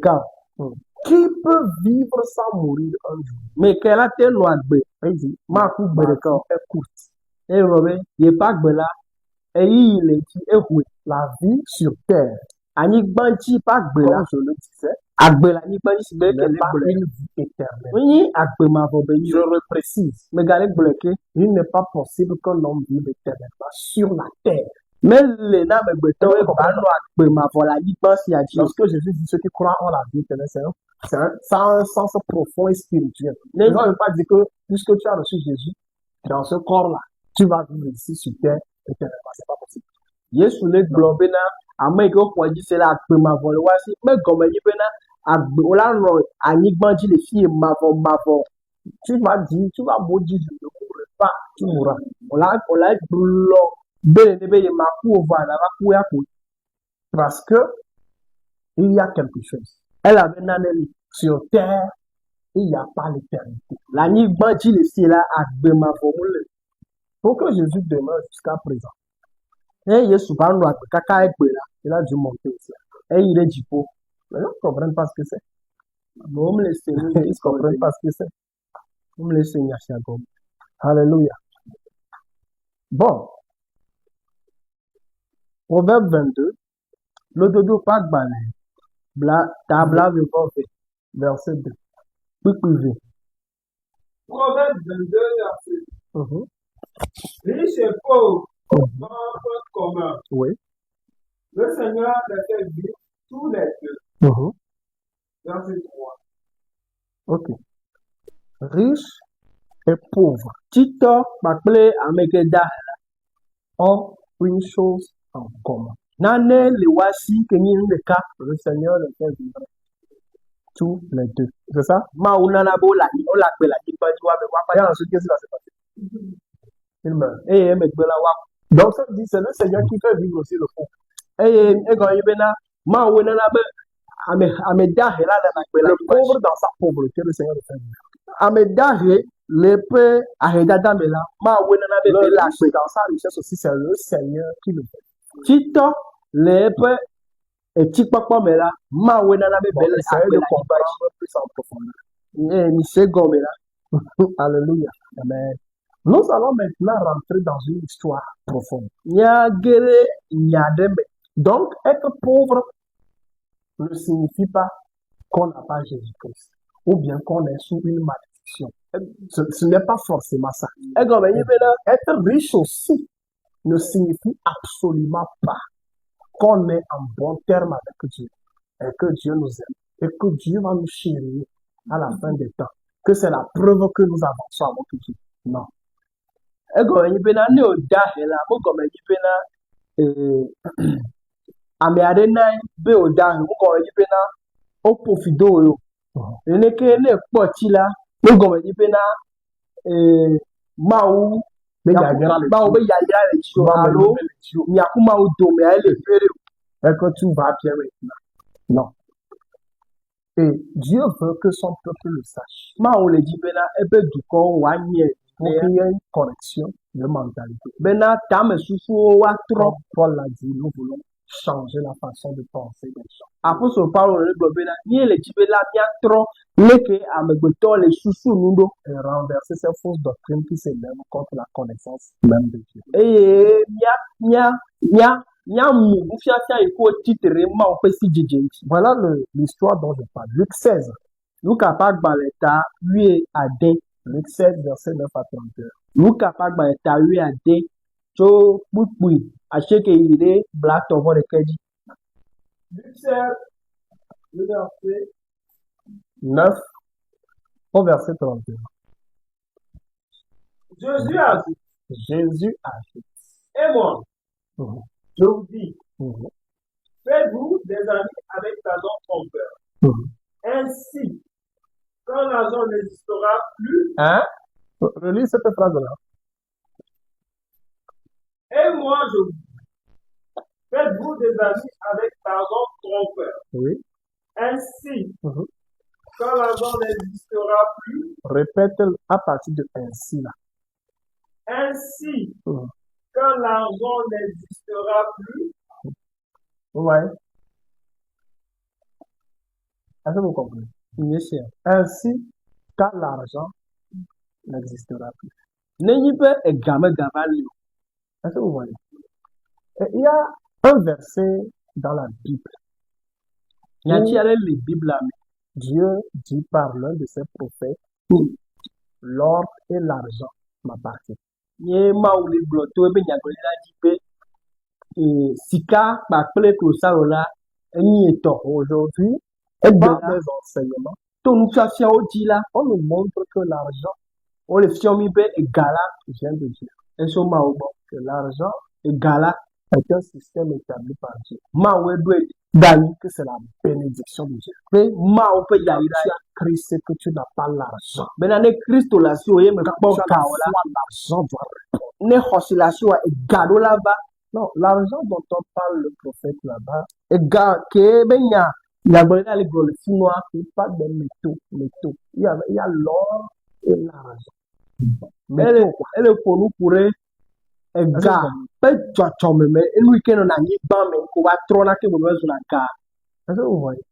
Car, qui peut vivre sans mourir un jour? Mais quelle a été loi de il dit, ma coupe de corps est courte. Et Robin, il n'est pas que là, et il est qui est oui, la vie sur terre. Anik banchi pas que là, je le disais. Agbela ni banchi c'est que n'est pas une vie éternelle. Oui, agbema vobeni, je reprécise. Mais galek bloqué, il n'est pas possible qu'un homme vive éternellement sur la terre. Mais les names béton et agbema voilà, il pense qu'il y a Dieu. Parce que Jésus dit ceux qui croient en la vie éternelle, ça a un sens profond et spirituel. Les gens ne veulent pas dire que puisque tu as reçu Jésus dans ce corps-là, tu vas vivre ici sur terre éternellement. C'est pas possible. Yesu le globé na ama iko kwa ji se la pe mavo le wasi me gome yi pe na agbe ola ro anigban ji le fi mavo tu vas dire tu vas maudire je ne mourrai pas tu mourras ola blo bele ne be ye maku ova na ba ku ya ku parce que il y a quelque chose elle avait naneli sur terre il n'y a pas l'éternité la nigban ji le fi la agbe mavo mule pour que Jésus demeure jusqu'à présent. Et Yesu va nous kaka ekpe là, il a dû monter aussi. Et il est du pot. Les gens ne comprennent pas ce que c'est. Mais on me laisse, ils ne comprennent pas ce que c'est. On me laisse Nyashiagom. Alléluia. Bon. Proverbe 22. Le dodo pas de balai. Tabla de forfait. Verset 2. Puis privé. Proverbe 22, verset 2. Riche et pauvre, dans un point commun. Oui. Le Seigneur les fait vivre tous les deux. Verset 3. Ok. Riche et pauvre. Tito, Bakle, Amekeda ont une chose en commun. Nane, le wasi, Kenyin, le cas, le Seigneur les fait vivre tous les deux. C'est ça? Ma unanabo la ni ola pe la ni banji wa me wa pa ensuite qu'est-ce qui va se passer? Il meurt. Et me gbe la wa. Donc ça dit c'est le Seigneur qui fait vivre aussi le fond. Et quand il bena ma unana be ameda hela la pe la pauvre dans sa pauvreté le Seigneur le fait vivre. Ameda he le pe aheda damela ma unana be la pe dans sa richesse aussi c'est le Seigneur qui le fait. Tito le pe et tikpakpa me la ma we nana be belle de comprendre plus en profondeur. Ni se gome là. Alléluia. Amen. Nous allons maintenant rentrer dans une histoire profonde. Nyagere nyademe. Donc être pauvre ne signifie pas qu'on n'a pas Jésus-Christ ou bien qu'on est sous une malédiction. Ce n'est pas forcément ça. Être riche aussi ne signifie absolument pas qu'on est en bon terme avec Dieu et que Dieu nous aime et que Dieu va nous chérir à la fin des temps, que c'est la preuve que nous avançons avec Dieu. Non. Ego yibena ne odahe la mo go yibena ame ade na be odahe mo go yibena o pofido yo. Ene ke ne poti la mo go yibena mawu be yayira le tio alo yakuma o do me ale fere et que tout va bien maintenant. Non. Et Dieu veut que son peuple le sache. Ma le dit bena ebe du ko wa nye pour qu'il y ait une correction de mentalité. Bena tame susu wa trop Paul l'a dit, nous voulons changer la façon de penser des gens. Apôtre Paul le dit bena ni le dit bena bien trop leke amegbeto le susu nundo et renverser ces fausses doctrines qui s'élèvent contre la connaissance même de Dieu. Et voilà l'histoire dont je parle. Luc 16. Luc Apak Baleta, 8 à 10. Luc 16, verset 9 à 31. Luc Apak Baleta, 8 à 10. So, Boupui, Acheke Ide, Black Tovo de Keji. Luc 16, le verset 9 au verset 31. Jésus a dit. Et moi, je vous dis, faites-vous des amis avec l'argent trompeur. Ainsi, quand l'argent n'existera plus. Hein? Relis cette phrase-là. Et moi, je vous dis, faites-vous des amis avec l'argent trompeur. Oui. Ainsi, quand l'argent n'existera plus. Répète à partir de ainsi là. Ainsi, quand l'argent n'existera plus. Ouais. Est-ce que vous comprenez? Ainsi, quand l'argent n'existera plus. Est-ce que vous voyez? Et il y a un verset dans la Bible où Dieu dit par l'un de ses prophètes, l'or et l'argent m'appartiennent. Aujourd'hui, dans les enseignements, on nous montre que l'argent vient de Dieu. Que l'argent est un système établi par Dieu. Que c'est la bénédiction de Dieu. Tu as Christ que tu n'as pas l'argent. L'argent doit répondre. Non, l'argent dont on parle le prophète là-bas, il parle des métaux. Il y a l'or et l'argent. Est-ce que vous voyez?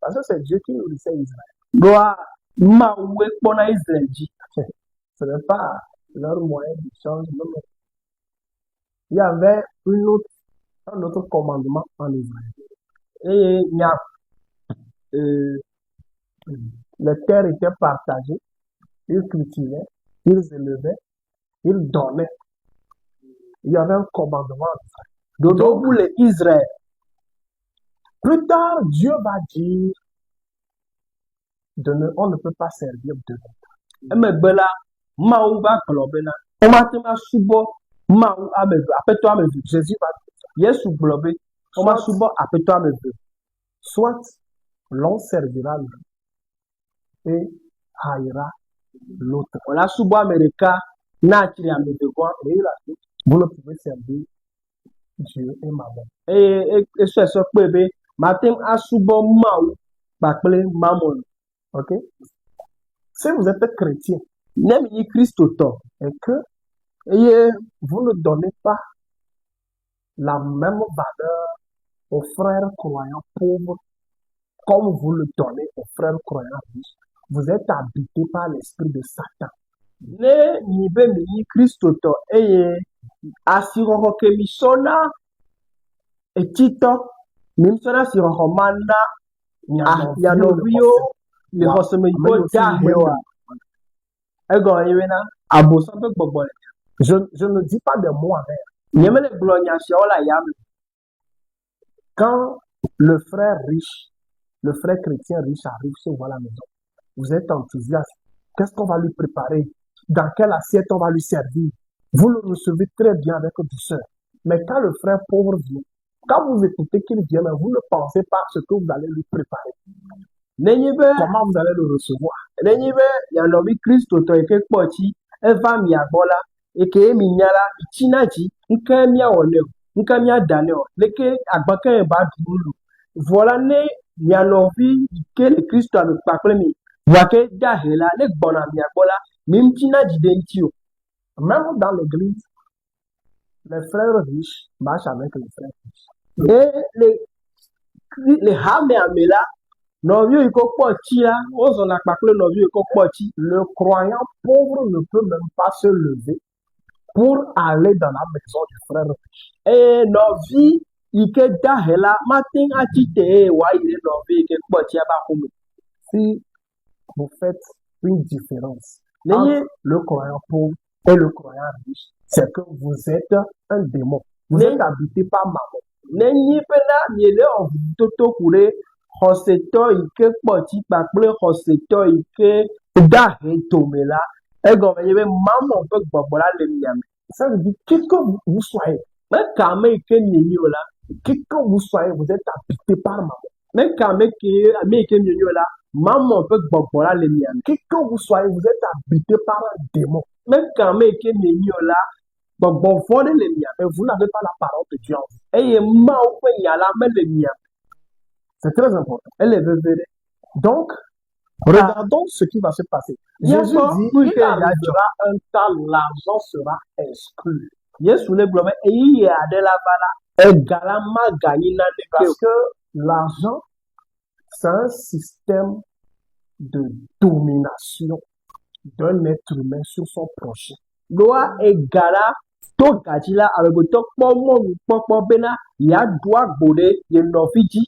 Parce que c'est Dieu qui nourrissait Israël. Ce n'est pas leur moyen d'échange. Il y avait un autre commandement en Israël. Les terres étaient partagées. Ils cultivaient, ils élevaient, ils donnaient. Il y avait un commandement en Israël. Plus tard, Dieu va dire on ne peut pas servir de l'autre. Jésus va dire soit l'on servira l'un et haïra l'autre. Vous ne pouvez servir Dieu et maman. Ok? Si vous êtes chrétien et que vous ne donnez pas la même valeur aux frères croyants pauvres comme vous le donnez aux frères croyants riches, vous êtes habité par l'esprit de Satan. Je ne dis pas de mots en quand le frère riche, le frère chrétien riche arrive chez vous à la maison, vous êtes enthousiaste. Qu'est-ce qu'on va lui préparer? Dans quelle assiette on va lui servir? Vous le recevez très bien avec douceur. Mais quand le frère pauvre vient, quand vous écoutez qu'il vient, mais vous ne pensez pas ce que vous allez lui préparer. Comment vous allez le recevoir? Voilà que le Christ a même dans l'église, les frères riches marchent avec les frères riches. Et le croyant pauvre ne peut même pas se lever pour aller dans la maison du frère riche. Si vous faites une différence entre le croyant pauvre et le croyant riche, c'est que vous êtes un démon. Vous êtes habité par maman. Ça veut dire qui que vous soyez. Qui que vous soyez, vous êtes habité par maman. Qui que vous soyez, vous êtes habité par un démon. Et vous n'avez pas la parole de Dieu en vous. C'est très important. Donc, regardons ce qui va se passer. Jésus dit qu'il arrivera un temps où l'argent sera exclu. Parce que l'argent, C'est un système de domination d'un être humain sur son prochain. Doa egara to gajila avec to kpomo kpokpo bena ya doa gbode ye noviji